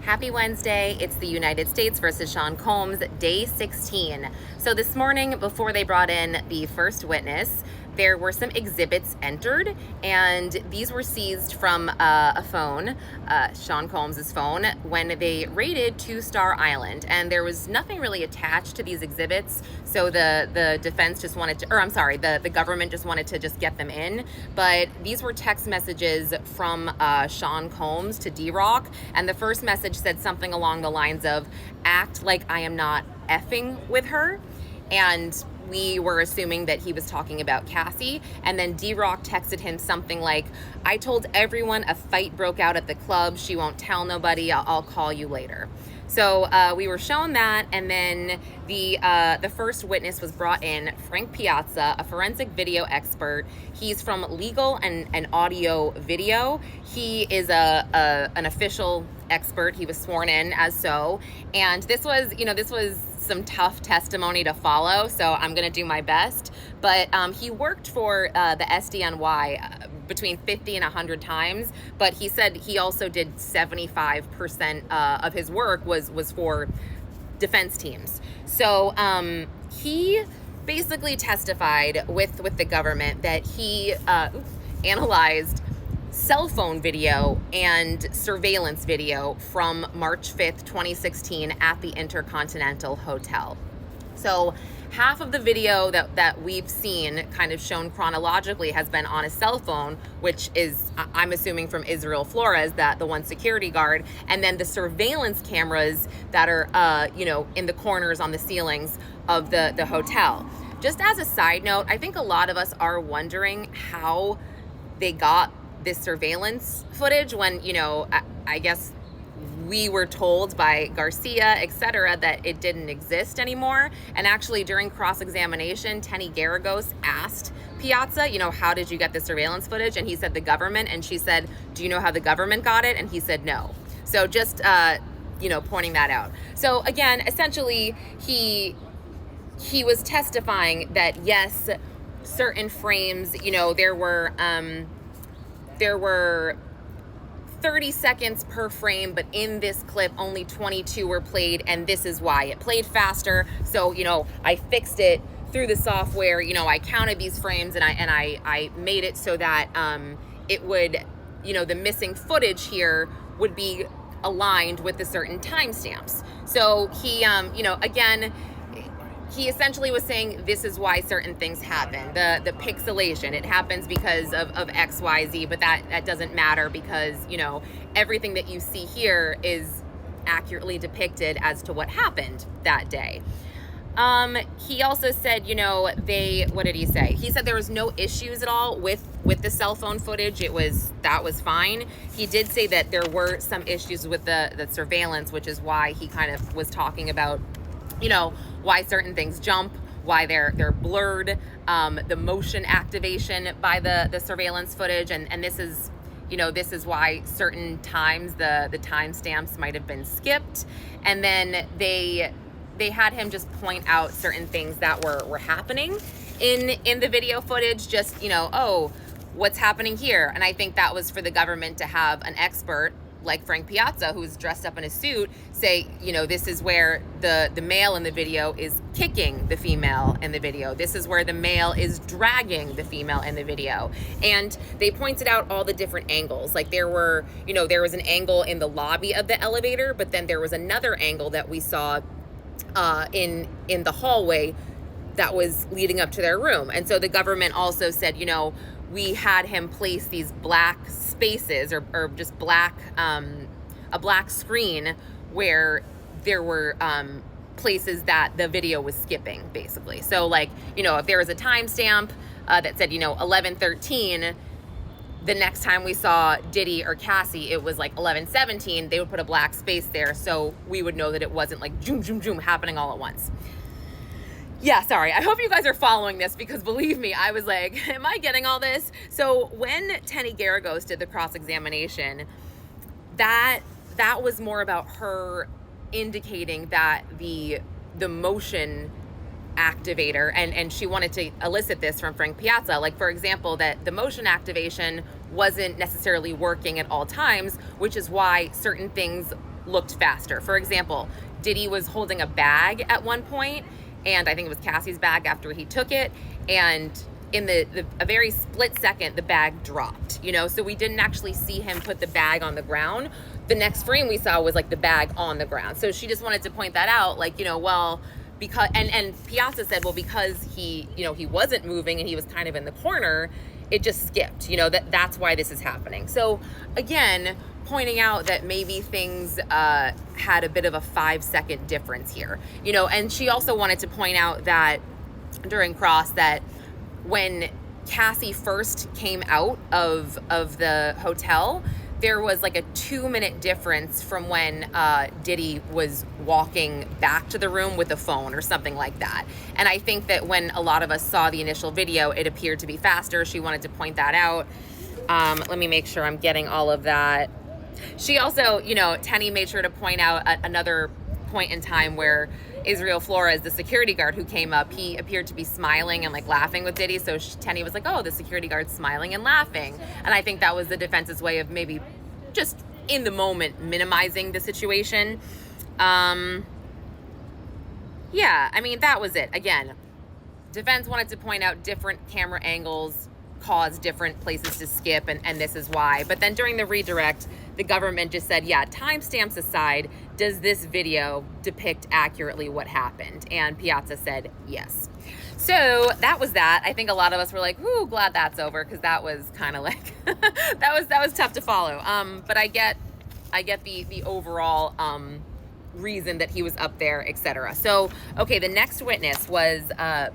Happy Wednesday. It's the United States versus Sean Combs, day 16. So this morning, before they brought in the first witness, there were some exhibits entered, and these were seized from a phone, Sean Combs' phone, when they raided Two Star Island. And there was nothing really attached to these exhibits, so the defense just wanted to, or I'm sorry, the government just wanted to just get them in. But these were text messages from Sean Combs to D-Rock, and the first message said something along the lines of, "Act like I am not effing with her." And we were assuming that he was talking about Cassie. And then D-Rock texted him something like, "I told everyone a fight broke out at the club. She won't tell nobody. I'll call you later." So we were shown that, and then the first witness was brought in, Frank Piazza, a forensic video expert. He's from legal and audio video. He is an official expert. He was sworn in as so, and this was some tough testimony to follow, so I'm gonna do my best. But he worked for the SDNY between 50 and 100 times, but he said he also did 75% of his work was for defense teams. So he basically testified with the government that he analyzed cell phone video and surveillance video from March 5th, 2016 at the Intercontinental Hotel. So half of the video that we've seen kind of shown chronologically has been on a cell phone, which is, I'm assuming, from Israel Flores, the one security guard, and then the surveillance cameras that are, in the corners on the ceilings of the hotel. Just as a side note, I think a lot of us are wondering how they got this surveillance footage when, I guess we were told by Garcia, etc., that it didn't exist anymore. And actually, during cross-examination, Tenny Garagos asked Piazza, how did you get the surveillance footage? And he said the government. And she said, do you know how the government got it? And he said no. So just, pointing that out. So again, essentially, he was testifying that yes, certain frames, there were 30 seconds per frame, but in this clip, only 22 were played, and this is why. It played faster, so, I fixed it through the software. I counted these frames, and I made it so that it would, the missing footage here would be aligned with the certain timestamps. So he, again, he essentially was saying this is why certain things happen. The pixelation, it happens because of XYZ, but that doesn't matter because, everything that you see here is accurately depicted as to what happened that day. He also said, what did he say? He said there was no issues at all with the cell phone footage. That was fine. He did say that there were some issues with the surveillance, which is why he kind of was talking about, why certain things jump, why they're blurred, the motion activation by the surveillance footage, and this is, this is why certain times the timestamps might have been skipped, and then they had him just point out certain things that were happening in the video footage, just what's happening here. And I think that was for the government to have an expert like Frank Piazza, who's dressed up in a suit, say, this is where the male in the video is kicking the female in the video. This is where the male is dragging the female in the video. And they pointed out all the different angles. Like there was an angle in the lobby of the elevator, but then there was another angle that we saw in the hallway that was leading up to their room. And so the government also said, we had him place these black spaces or just black, a black screen where there were places that the video was skipping, basically. So like, if there was a timestamp that said, 11:13, the next time we saw Diddy or Cassie, it was like 11:17, they would put a black space there so we would know that it wasn't like zoom, zoom, zoom happening all at once. Yeah, sorry. I hope you guys are following this because believe me, I was like, am I getting all this? So when Tenny Garagos did the cross-examination, that was more about her indicating that the motion activator, and she wanted to elicit this from Frank Piazza, like for example, that the motion activation wasn't necessarily working at all times, which is why certain things looked faster. For example, Diddy was holding a bag at one point, and I think it was Cassie's bag after he took it, and in a very split second, the bag dropped, you know, so we didn't actually see him put the bag on the ground. The next frame we saw was like the bag on the ground. So she just wanted to point that out, like, you know, well, because, and Piazza said, well, because he, you know, he wasn't moving and he was kind of in the corner, it just skipped, you know, that's why this is happening. So again, pointing out that maybe things had a bit of a 5-second difference here, you know, and she also wanted to point out that during cross that when Cassie first came out of the hotel, there was like a 2-minute difference from when Diddy was walking back to the room with a phone or something like that. And I think that when a lot of us saw the initial video, it appeared to be faster. She wanted to point that out. Let me make sure I'm getting all of that. She also, you know, Tenny made sure to point out another point in time where Israel Flores, the security guard who came up, he appeared to be smiling and like laughing with Diddy. So Tenny was like, oh, the security guard's smiling and laughing. And I think that was the defense's way of maybe just in the moment minimizing the situation. Yeah, I mean, that was it. Again, defense wanted to point out different camera angles cause different places to skip, and this is why. But then during the redirect, the government just said, yeah, timestamps aside, does this video depict accurately what happened? And Piazza said yes. So that was that. I think a lot of us were like, "Ooh, glad that's over," because that was kind of like that was tough to follow. But I get the overall reason that he was up there, etc. So okay, the next witness was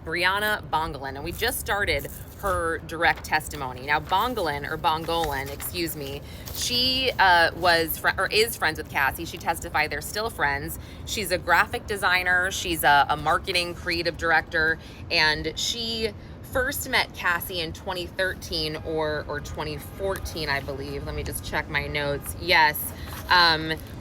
Briana Bongolan, and we just started her direct testimony. Now Bongolan, excuse me, she is friends with Cassie. She testified they're still friends. She's a graphic designer. She's a marketing creative director, and she first met Cassie in 2013 or 2014, I believe. Let me just check my notes. Yes,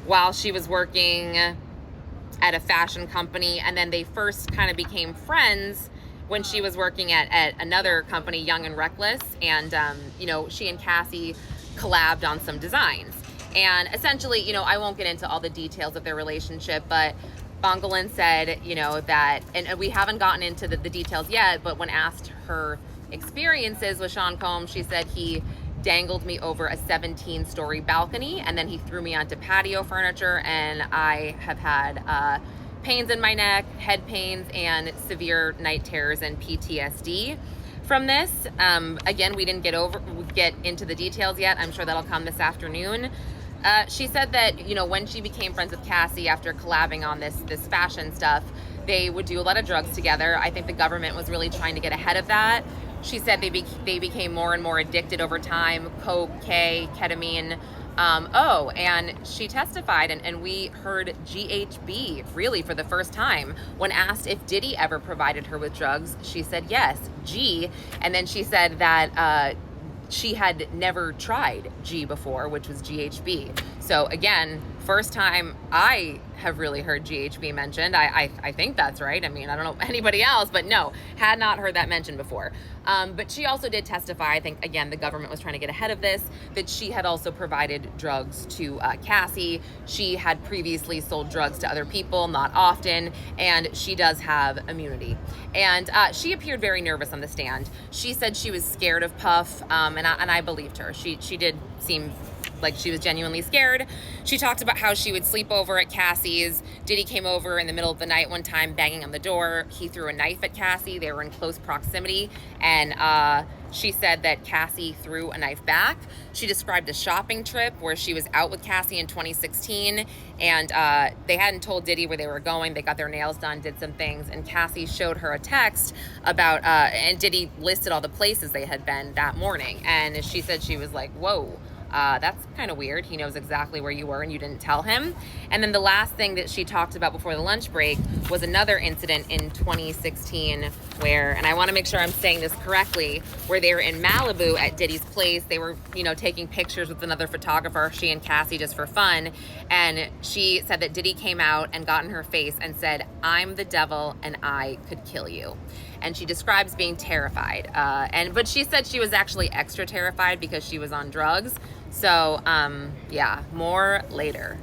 while she was working at a fashion company, and then they first kind of became friends when she was working at another company, Young and Reckless, and you know, she and Cassie collabed on some designs. And essentially, you know, I won't get into all the details of their relationship, but Bongolan said, you know, that, and we haven't gotten into the details yet, but when asked her experiences with Sean Combs, she said he dangled me over a 17-story balcony, and then he threw me onto patio furniture, and I have had pains in my neck, head pains, and severe night terrors and PTSD from this. Again, we didn't get into the details yet. I'm sure that'll come this afternoon. She said that, you know, when she became friends with Cassie after collabing on this fashion stuff, they would do a lot of drugs together. I think the government was really trying to get ahead of that. She said they became more and more addicted over time, coke, K, ketamine. And she testified, and we heard GHB really for the first time. When asked if Diddy ever provided her with drugs, she said yes, G. And then she said that she had never tried G before, which was GHB. So again, first time I have really heard GHB mentioned. I think that's right. I mean, I don't know anybody else, but no, had not heard that mentioned before. But she also did testify, I think, again, the government was trying to get ahead of this, that she had also provided drugs to Cassie. She had previously sold drugs to other people, not often, and she does have immunity. And she appeared very nervous on the stand. She said she was scared of Puff, and I believed her. She did seem like she was genuinely scared. She talked about how she would sleep over at Cassie's. Diddy came over in the middle of the night one time, banging on the door. He threw a knife at Cassie. They were in close proximity, and she said that Cassie threw a knife back. She described a shopping trip where she was out with Cassie in 2016, and they hadn't told Diddy where they were going. They got their nails done, did some things, and Cassie showed her a text about, and Diddy listed all the places they had been that morning, and she said she was like, whoa. That's kind of weird. He knows exactly where you were and you didn't tell him. And then the last thing that she talked about before the lunch break was another incident in 2016 where, and I want to make sure I'm saying this correctly, where they were in Malibu at Diddy's place. They were, you know, taking pictures with another photographer, she and Cassie, just for fun. And she said that Diddy came out and got in her face and said, "I'm the devil and I could kill you." And she describes being terrified. But she said she was actually extra terrified because she was on drugs. So, yeah, more later.